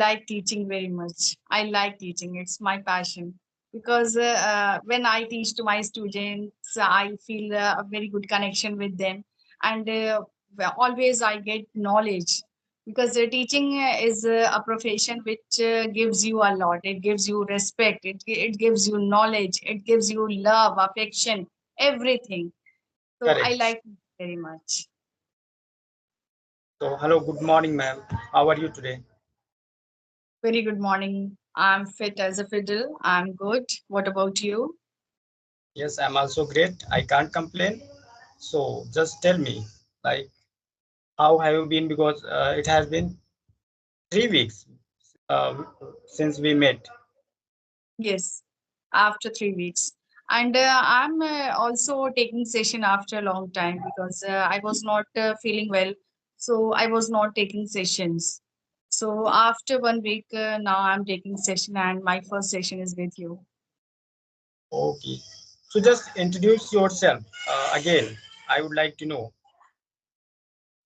like teaching very much. I like teaching. It's my passion because when I teach to my students, I feel a very good connection with them, and always I get knowledge because teaching is a profession which gives you a lot. It gives you respect. It gives you knowledge. It gives you love, affection, everything. So I Correct. like it very much. So, hello, good morning, ma'am. How are you today? Very good morning. I'm fit as a fiddle. I'm good. What about you? Yes, I'm also great. I can't complain. So, just tell me, like, how have you been? Because it has been 3 weeks uh, since we met. Yes, after 3 weeks. And I'm also taking session after a long time because I was not feeling well. So I was not taking sessions. So after 1 week, now I'm taking session and my first session is with you. Okay. So, just introduce yourself again. I would like to know.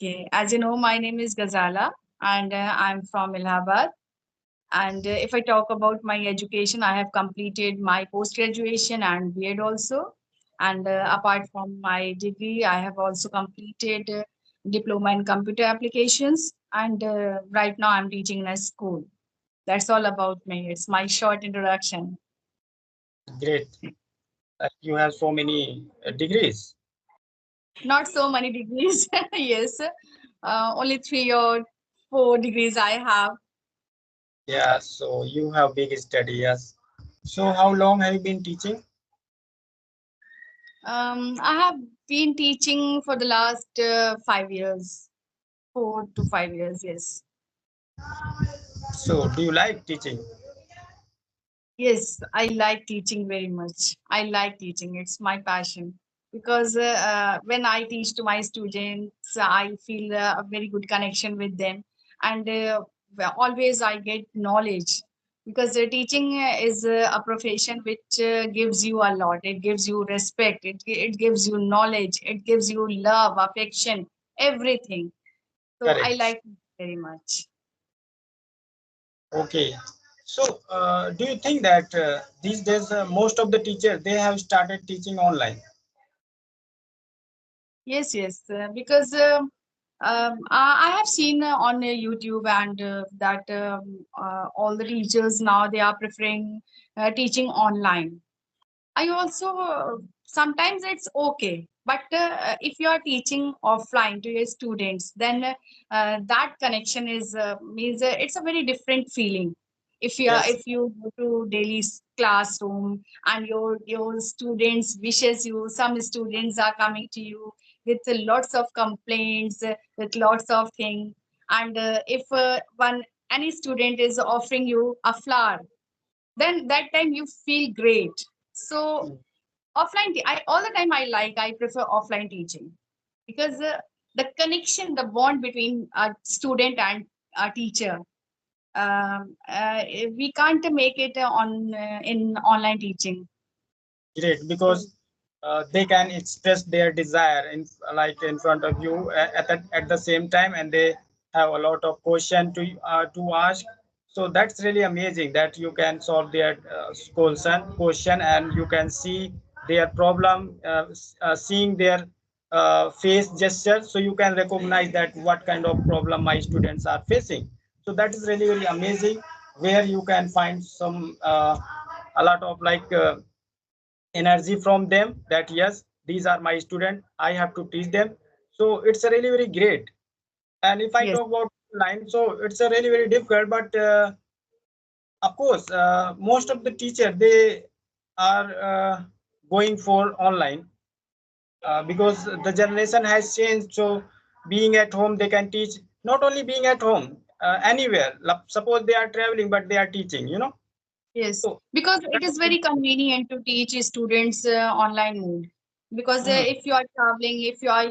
Okay. As you know, my name is Ghazala and I'm from Allahabad. And if I talk about my education, I have completed my post graduation and B.Ed also. And apart from my degree, I have also completed diploma in computer applications. And right now, I'm teaching in a school. That's all about me. It's my short introduction. Great. You have so many degrees. Not so many degrees, yes, only 3 or 4 degrees I have. Yeah, so you have big study, yes. So, how long have you been teaching? I have been teaching for the last 5 years, 4 to 5 years, yes. So, do you like teaching? Yes, I like teaching very much. I like teaching. It's my passion because when I teach to my students, I feel a very good connection with them, and always I get knowledge because teaching is a profession which gives you a lot. It gives you respect. It gives you knowledge. It gives you love, affection, everything. So I Correct. like it very much. Okay. So, do you think that these days most of the teachers they have started teaching online? Yes, yes, because I have seen on YouTube and that all the teachers now they are preferring teaching online. I also sometimes it's okay, but if you are teaching offline to your students, then that connection is means it's a very different feeling. Yes. If you go to daily classroom and your students wishes you, some students are coming to you with lots of complaints, with lots of things, and if one any student is offering you a flower, then that time you feel great. So I all the time I prefer offline teaching because the connection, the bond between a student and a teacher, we can't make it on in online teaching. Great, So because they can express their desire in like in front of you at the same time, and they have a lot of question to ask. So that's really amazing that you can solve their question, and you can see their problem, seeing their face gesture, so you can recognize that what kind of problem my students are facing. So that is really really amazing, where you can find some a lot of energy from them, that yes, these are my students, I have to teach them. So it's a really very great. And if I yes, talk about line, so it's a really very difficult, but of course most of the teacher they are going for online, because the generation has changed. So being at home they can teach, not only being at home, anywhere. Suppose they are traveling but they are teaching, yes, so because it that is is very convenient to teach students online mode. Because Mhm. if you are traveling, if you are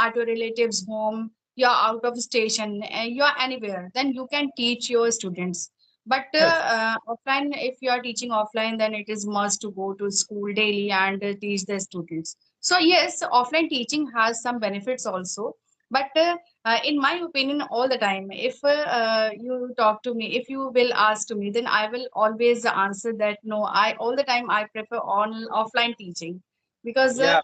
at your relative's home, you are out of station, you are anywhere, then you can teach your students. But Yes, offline, if you are teaching offline, then it is must to go to school daily and teach the students. So yes, offline teaching has some benefits also, But in my opinion, all the time, if you talk to me, if you will ask to me, then I will always answer that no. I all the time I prefer on offline teaching because Yeah,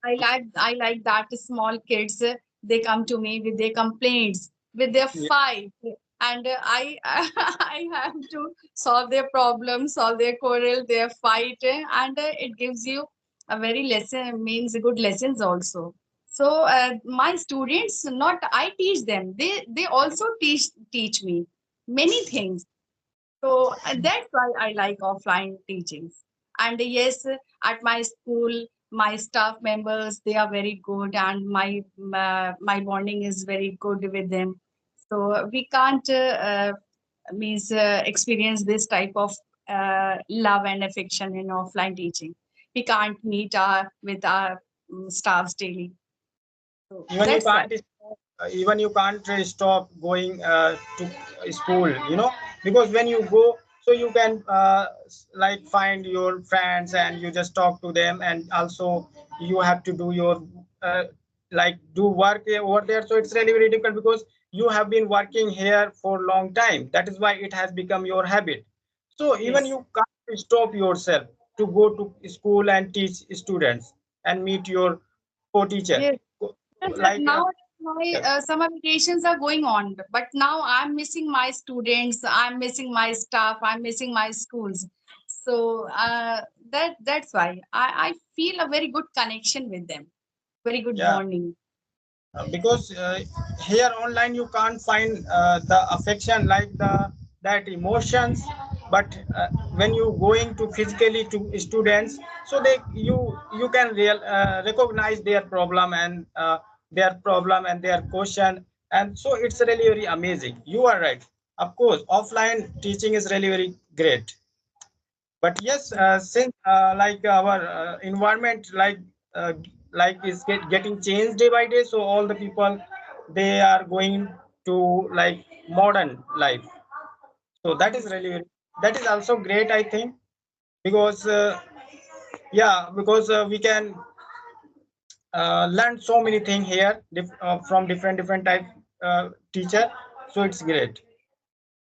I like that small kids they come to me with their complaints, with their yeah, fight, and I I have to solve their problems, solve their quarrel, their fight, and it gives you a very lesson means good lessons also. So my students, not I teach them, they also teach me many things. So that's why I like offline teachings. And yes, at my school, my staff members they are very good, and my bonding is very good with them. So we can't means experience this type of love and affection in offline teaching. We can't meet with our staffs daily. So even you that's why. can't stop, even you can't stop going to school, because when you go, so you can like find your friends and you just talk to them, and also you have to do your like do work over there. So it's really very difficult because you have been working here for a long time. That is why it has become your habit. So even Yes. you can't stop yourself to go to school and teach students and meet your co-teacher. Yes. Because Like now my yes, summer vacations are going on, but now I'm missing my students, I'm missing my staff, I'm missing my schools. So that's why I feel a very good connection with them, very good yeah, bonding. because here online you can't find the affection like the that emotions, but when you going to physically to students, so you can recognize their problem and their question, and so it's really very amazing. You are right. Of course, offline teaching is really very great. But yes, since like our environment uh, is getting changed day by day, so all the people they are going to like modern life. So that is Yes. really that is also great, I think, because yeah, because we can learn so many things here from different type teacher. So it's great.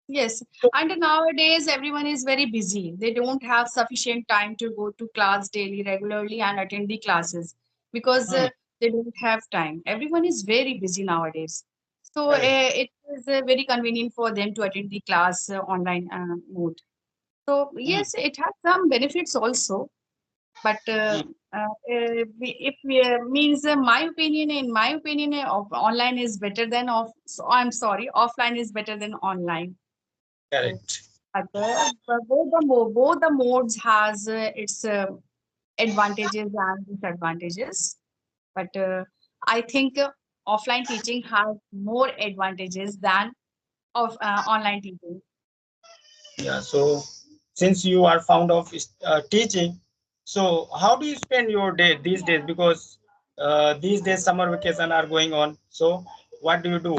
Yes, So and nowadays everyone is very busy. They don't have sufficient time to go to class daily, regularly, and attend the classes because hmm, they don't have time. Everyone is very busy nowadays. So correct. it is very convenient for them to attend the class online mode. So Hmm, yes, it has some benefits also, but hmm, if we, means in my opinion, online is better than off. So I'm sorry, offline is better than online. So, correct. both the modes has its advantages and disadvantages. But I think offline teaching has more advantages than of online teaching. Yeah, so since you are fond of teaching, so how do you spend your day these days? Because these days summer vacation are going on. So what do you do?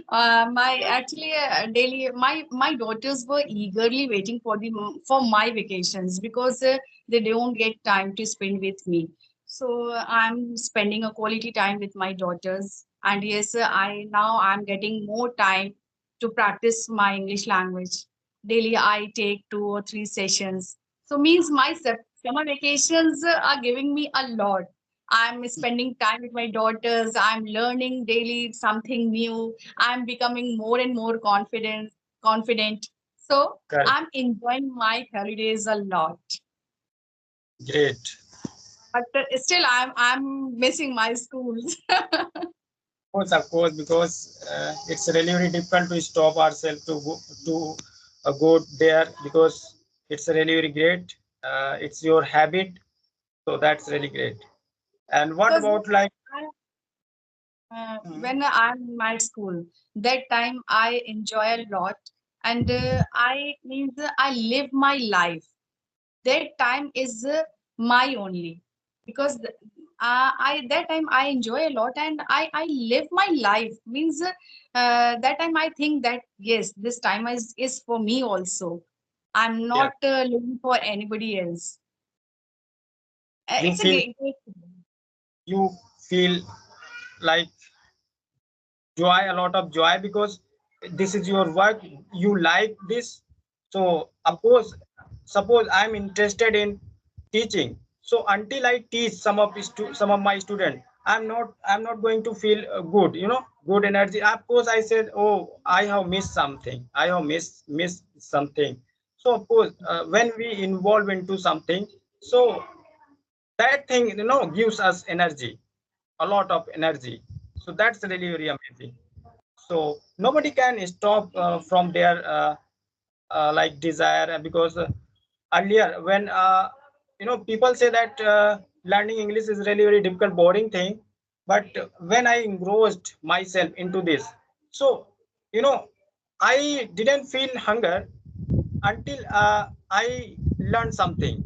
My actually daily my daughters were eagerly waiting for the for my vacations because they don't get time to spend with me. So I'm spending a quality time with my daughters, and yes, I'm getting more time to practice my English language. Daily, I take 2 or 3 sessions. So means my summer vacations are giving me a lot. I'm spending time with my daughters. I'm learning daily something new. I'm becoming more and more confident. So Correct. I'm enjoying my holidays a lot. Great. But still I'm missing my schools. Of course, because it's really very difficult to stop ourselves to go there because it's really very great. It's your habit, so that's really great. And what Because about like? Hmm, when I'm in my school, that time I enjoy a lot, and I means I live my life. That time is my only because I that time I enjoy a lot, and I live my life means that time I think that yes, this time is for me also. I'm yeah, not living for anybody else. you It's a feel great feeling. you feel like joy, a lot of joy, because this is your work, you like this. So of course, suppose I'm interested in teaching, so until I teach some of my students, I'm not going to feel good, good energy. Of course I said, oh, I have missed something, I have missed something. So of course, when we involve into something, so that thing, gives us energy, a lot of energy. So that's really very amazing. So nobody can stop from their like desire, because earlier when people say that learning English is really very difficult, boring thing. But when I engrossed myself into this, so you know I didn't feel hunger until I learned something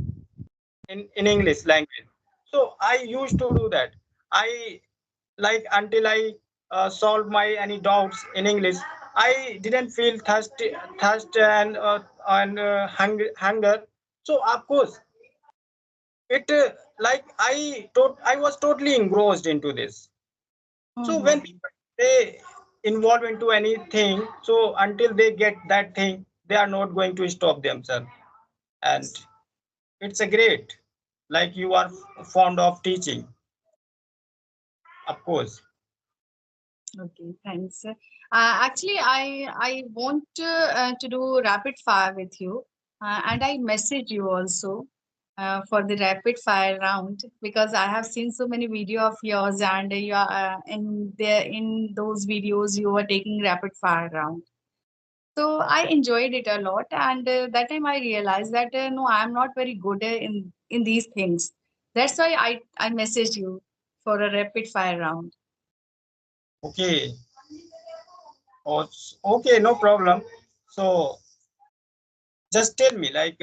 in English language. So I used to do that. I like until I solve my any doubts in English. I didn't feel thirst and hunger. So of course, it like I was totally engrossed into this. So when Mm-hmm. people they involve into anything, so until they get that thing, they are not going to stop themselves. And it's a great, like you are fond of teaching, of course. Okay, thanks. Actually, I want to do rapid fire with you, and I message you also for the rapid fire round, because I have seen so many video of yours, and you are in those videos you were taking rapid fire round. So I enjoyed it a lot, and that time I realized that no, I am not very good in these things. That's why I messaged you for a rapid fire round. Okay. Oh, okay, no problem. So just tell me, like,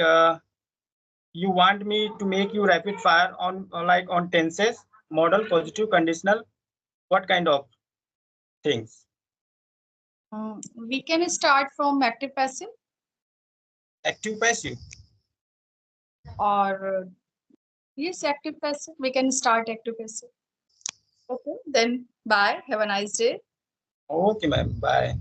you want me to make you rapid fire on like on tenses, model, positive, conditional, what kind of things? We can start from active passive, Active, passive. or yes, active passive. We can start active passive. Okay, then bye. Have a nice day. Okay, ma'am. Bye.